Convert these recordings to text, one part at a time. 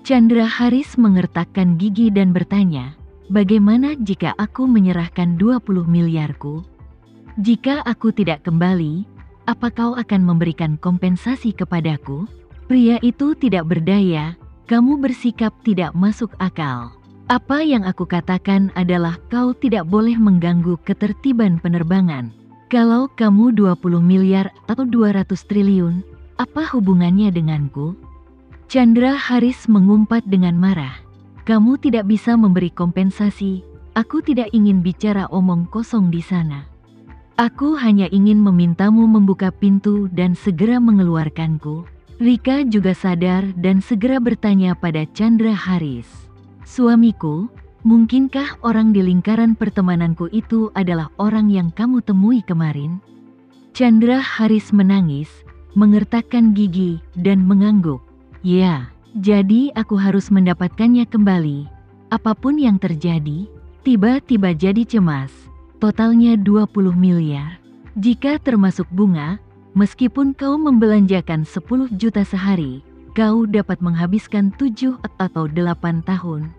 Chandra Haris mengertakkan gigi dan bertanya, bagaimana jika aku menyerahkan 20 miliarku? Jika aku tidak kembali, apa kau akan memberikan kompensasi kepadaku? Pria itu tidak berdaya, kamu bersikap tidak masuk akal. Apa yang aku katakan adalah kau tidak boleh mengganggu ketertiban penerbangan. Kalau kamu 20 miliar atau 200 triliun, apa hubungannya denganku? Chandra Haris mengumpat dengan marah. Kamu tidak bisa memberi kompensasi, aku tidak ingin bicara omong kosong di sana. Aku hanya ingin memintamu membuka pintu dan segera mengeluarkanku. Rika juga sadar dan segera bertanya pada Chandra Haris. Suamiku, mungkinkah orang di lingkaran pertemananku itu adalah orang yang kamu temui kemarin? Chandra Haris menangis, mengertakkan gigi, dan mengangguk. Ya, jadi aku harus mendapatkannya kembali. Apapun yang terjadi, tiba-tiba jadi cemas. Totalnya 20 miliar. Jika termasuk bunga, meskipun kau membelanjakan 10 juta sehari, kau dapat menghabiskan 7 atau 8 tahun.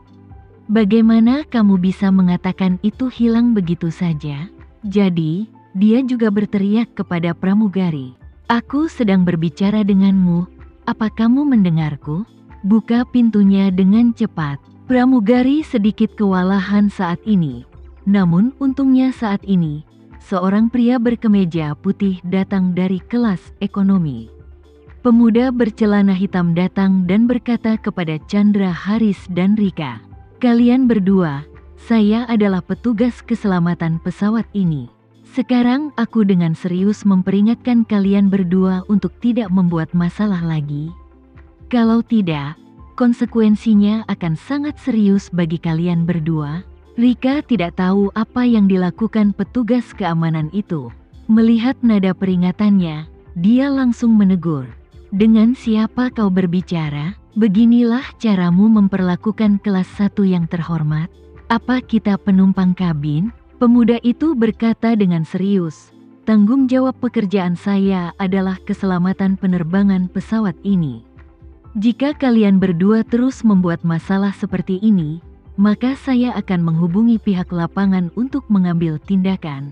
Bagaimana kamu bisa mengatakan itu hilang begitu saja? Jadi, dia juga berteriak kepada pramugari. Aku sedang berbicara denganmu, apa kamu mendengarku? Buka pintunya dengan cepat. Pramugari sedikit kewalahan saat ini. Namun untungnya saat ini, seorang pria berkemeja putih datang dari kelas ekonomi. Pemuda bercelana hitam datang dan berkata kepada Chandra Haris dan Rika, kalian berdua, saya adalah petugas keselamatan pesawat ini. Sekarang aku dengan serius memperingatkan kalian berdua untuk tidak membuat masalah lagi. Kalau tidak, konsekuensinya akan sangat serius bagi kalian berdua. Rika tidak tahu apa yang dilakukan petugas keamanan itu. Melihat nada peringatannya, dia langsung menegur. Dengan siapa kau berbicara? Beginilah caramu memperlakukan kelas 1 yang terhormat. Apa kita penumpang kabin? Pemuda itu berkata dengan serius, tanggung jawab pekerjaan saya adalah keselamatan penerbangan pesawat ini. Jika kalian berdua terus membuat masalah seperti ini, maka saya akan menghubungi pihak lapangan untuk mengambil tindakan.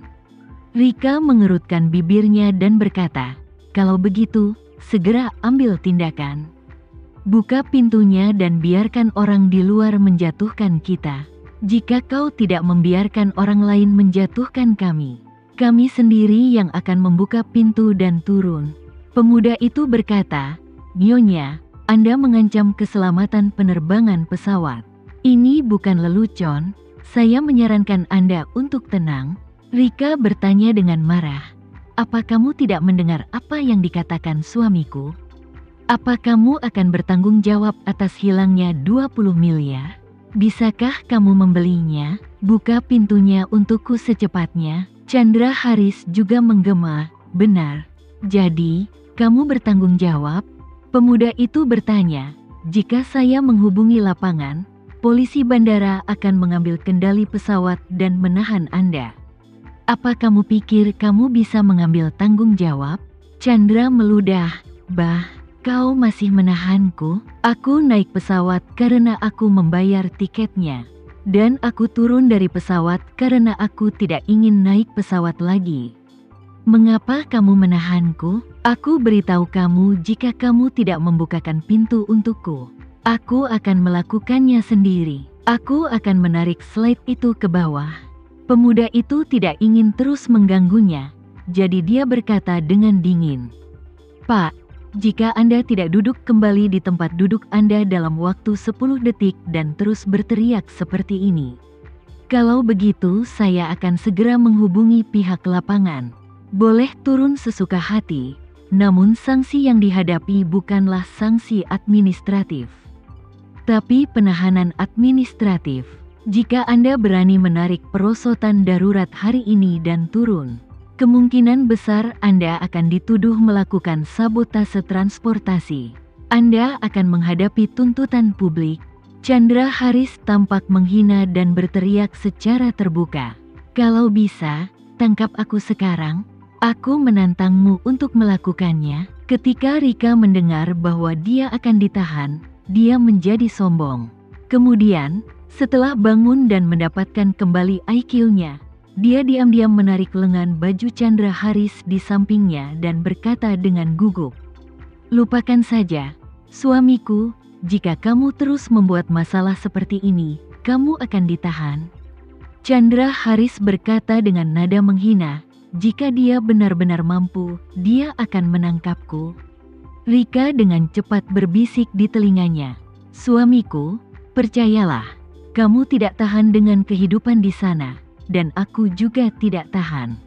Rika mengerutkan bibirnya dan berkata, kalau begitu, segera ambil tindakan. Buka pintunya dan biarkan orang di luar menjatuhkan kita. Jika kau tidak membiarkan orang lain menjatuhkan kami sendiri yang akan membuka pintu dan turun. Pemuda itu berkata, Nyonya, Anda mengancam keselamatan penerbangan pesawat. Ini bukan lelucon, saya menyarankan Anda untuk tenang. Rika bertanya dengan marah, apa kamu tidak mendengar apa yang dikatakan suamiku? Apa kamu akan bertanggung jawab atas hilangnya 20 miliar? Bisakah kamu membelinya? Buka pintunya untukku secepatnya. Chandra Haris juga menggema, benar. Jadi, kamu bertanggung jawab? Pemuda itu bertanya, jika saya menghubungi lapangan, polisi bandara akan mengambil kendali pesawat dan menahan Anda. Apa kamu pikir kamu bisa mengambil tanggung jawab? Chandra meludah, bah. Kau masih menahanku? Aku naik pesawat karena aku membayar tiketnya. Dan aku turun dari pesawat karena aku tidak ingin naik pesawat lagi. Mengapa kamu menahanku? Aku beritahu kamu jika kamu tidak membukakan pintu untukku. Aku akan melakukannya sendiri. Aku akan menarik slide itu ke bawah. Pemuda itu tidak ingin terus mengganggunya. Jadi dia berkata dengan dingin. Pak, jika Anda tidak duduk kembali di tempat duduk Anda dalam waktu 10 detik dan terus berteriak seperti ini. Kalau begitu saya akan segera menghubungi pihak lapangan. Boleh turun sesuka hati, namun sanksi yang dihadapi bukanlah sanksi administratif, tapi penahanan administratif. Jika Anda berani menarik perosotan darurat hari ini dan turun, kemungkinan besar Anda akan dituduh melakukan sabotase transportasi. Anda akan menghadapi tuntutan publik. Chandra Haris tampak menghina dan berteriak secara terbuka. Kalau bisa, tangkap aku sekarang. Aku menantangmu untuk melakukannya. Ketika Rika mendengar bahwa dia akan ditahan, dia menjadi sombong. Kemudian, setelah bangun dan mendapatkan kembali IQ-nya, dia diam-diam menarik lengan baju Chandra Haris di sampingnya dan berkata dengan gugup, "Lupakan saja, suamiku, jika kamu terus membuat masalah seperti ini, kamu akan ditahan." Chandra Haris berkata dengan nada menghina, "Jika dia benar-benar mampu, dia akan menangkapku." Rika dengan cepat berbisik di telinganya, "Suamiku, percayalah, kamu tidak tahan dengan kehidupan di sana, dan aku juga tidak tahan.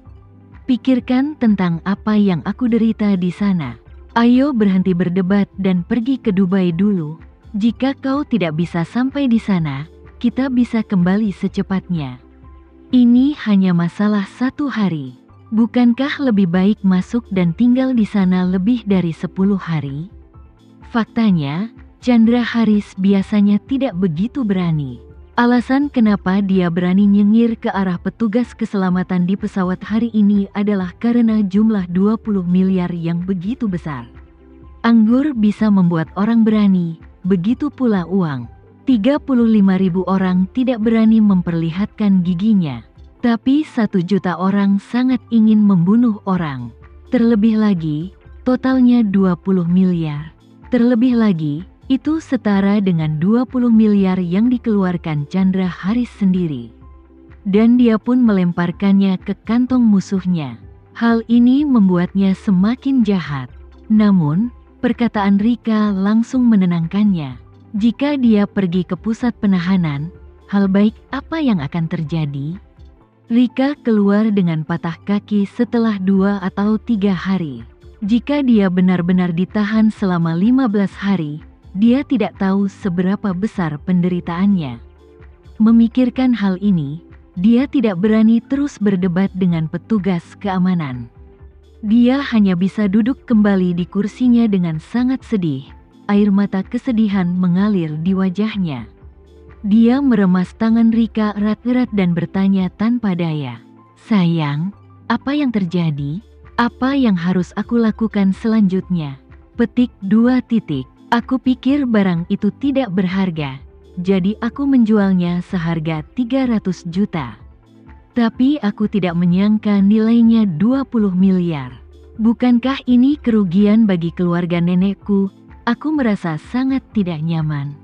Pikirkan tentang apa yang aku derita di sana. Ayo berhenti berdebat dan pergi ke Dubai dulu. Jika kau tidak bisa sampai di sana, kita bisa kembali secepatnya. Ini hanya masalah 1 hari. Bukankah lebih baik masuk dan tinggal di sana lebih dari 10 hari? Faktanya, Chandra Haris biasanya tidak begitu berani. Alasan kenapa dia berani nyengir ke arah petugas keselamatan di pesawat hari ini adalah karena jumlah 20 miliar yang begitu besar. Anggur bisa membuat orang berani, begitu pula uang. 35.000 orang tidak berani memperlihatkan giginya. Tapi 1 juta orang sangat ingin membunuh orang. Terlebih lagi, totalnya 20 miliar. Terlebih lagi, itu setara dengan 20 miliar yang dikeluarkan Chandra Haris sendiri. Dan dia pun melemparkannya ke kantong musuhnya. Hal ini membuatnya semakin jahat. Namun, perkataan Rika langsung menenangkannya. Jika dia pergi ke pusat penahanan, hal baik apa yang akan terjadi? Rika keluar dengan patah kaki setelah 2 atau 3 hari. Jika dia benar-benar ditahan selama 15 hari, dia tidak tahu seberapa besar penderitaannya. Memikirkan hal ini, dia tidak berani terus berdebat dengan petugas keamanan. Dia hanya bisa duduk kembali di kursinya dengan sangat sedih. Air mata kesedihan mengalir di wajahnya. Dia meremas tangan Rika erat-erat dan bertanya tanpa daya, "Sayang, apa yang terjadi? Apa yang harus aku lakukan selanjutnya?" Petik 2 titik. "Aku pikir barang itu tidak berharga, jadi aku menjualnya seharga 300 juta. Tapi aku tidak menyangka nilainya 20 miliar. Bukankah ini kerugian bagi keluarga nenekku? Aku merasa sangat tidak nyaman."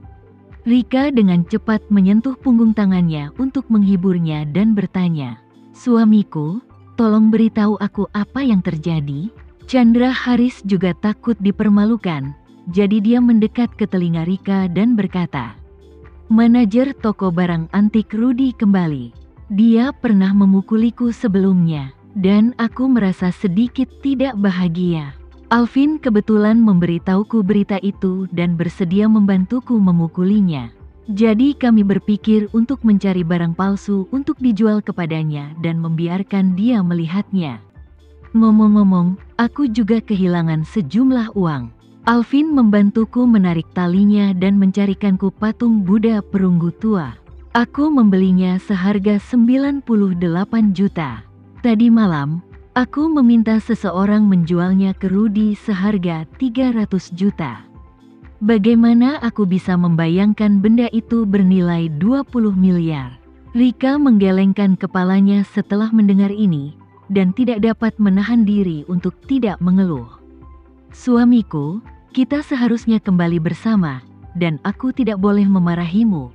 Rika dengan cepat menyentuh punggung tangannya untuk menghiburnya dan bertanya, "Suamiku, tolong beritahu aku apa yang terjadi." Chandra Haris juga takut dipermalukan, jadi dia mendekat ke telinga Rika dan berkata, "Manajer toko barang antik Rudy kembali. Dia pernah memukuliku sebelumnya, dan aku merasa sedikit tidak bahagia. Alvin kebetulan memberitahuku berita itu dan bersedia membantuku memukulinya. Jadi kami berpikir untuk mencari barang palsu untuk dijual kepadanya dan membiarkan dia melihatnya. Ngomong-ngomong, aku juga kehilangan sejumlah uang. Alvin membantuku menarik talinya dan mencarikanku patung Buddha perunggu tua. Aku membelinya seharga 98 juta. Tadi malam, aku meminta seseorang menjualnya ke Rudy seharga 300 juta. Bagaimana aku bisa membayangkan benda itu bernilai 20 miliar? Rika menggelengkan kepalanya setelah mendengar ini, dan tidak dapat menahan diri untuk tidak mengeluh. "Suamiku, kita seharusnya kembali bersama, dan aku tidak boleh memarahimu.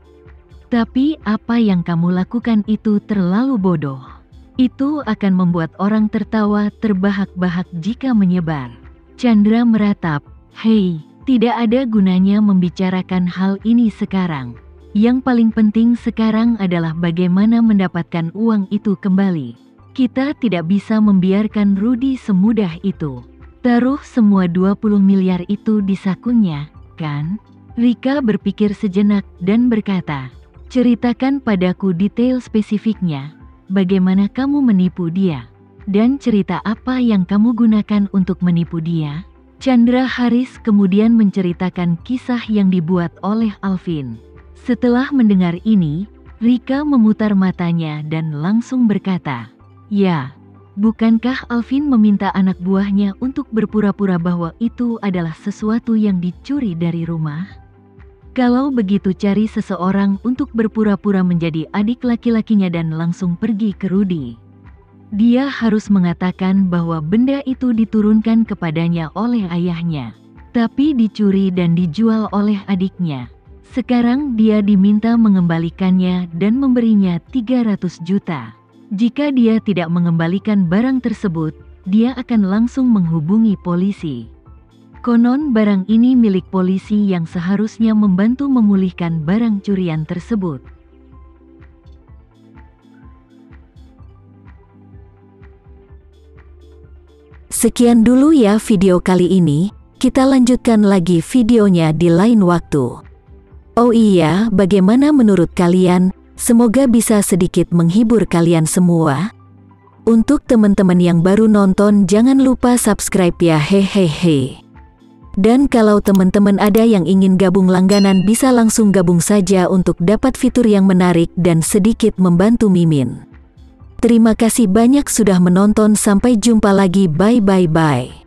Tapi apa yang kamu lakukan itu terlalu bodoh. Itu akan membuat orang tertawa terbahak-bahak jika menyebar." Chandra meratap, "Hei, tidak ada gunanya membicarakan hal ini sekarang. Yang paling penting sekarang adalah bagaimana mendapatkan uang itu kembali. Kita tidak bisa membiarkan Rudy semudah itu. Taruh semua 20 miliar itu di sakunya, kan?" Rika berpikir sejenak dan berkata, "Ceritakan padaku detail spesifiknya. Bagaimana kamu menipu dia? Dan cerita apa yang kamu gunakan untuk menipu dia?" Chandra Haris kemudian menceritakan kisah yang dibuat oleh Alvin. Setelah mendengar ini, Rika memutar matanya dan langsung berkata, "Ya, bukankah Alvin meminta anak buahnya untuk berpura-pura bahwa itu adalah sesuatu yang dicuri dari rumah?" Kalau begitu cari seseorang untuk berpura-pura menjadi adik laki-lakinya dan langsung pergi ke Rudy. Dia harus mengatakan bahwa benda itu diturunkan kepadanya oleh ayahnya, tapi dicuri dan dijual oleh adiknya. Sekarang dia diminta mengembalikannya dan memberinya 300 juta. Jika dia tidak mengembalikan barang tersebut, dia akan langsung menghubungi polisi. Konon barang ini milik polisi yang seharusnya membantu memulihkan barang curian tersebut. Sekian dulu ya video kali ini, kita lanjutkan lagi videonya di lain waktu. Oh iya, bagaimana menurut kalian? Semoga bisa sedikit menghibur kalian semua. Untuk teman-teman yang baru nonton, jangan lupa subscribe ya, hehehe. Dan kalau teman-teman ada yang ingin gabung langganan, bisa langsung gabung saja untuk dapat fitur yang menarik dan sedikit membantu Mimin. Terima kasih banyak sudah menonton, sampai jumpa lagi, bye.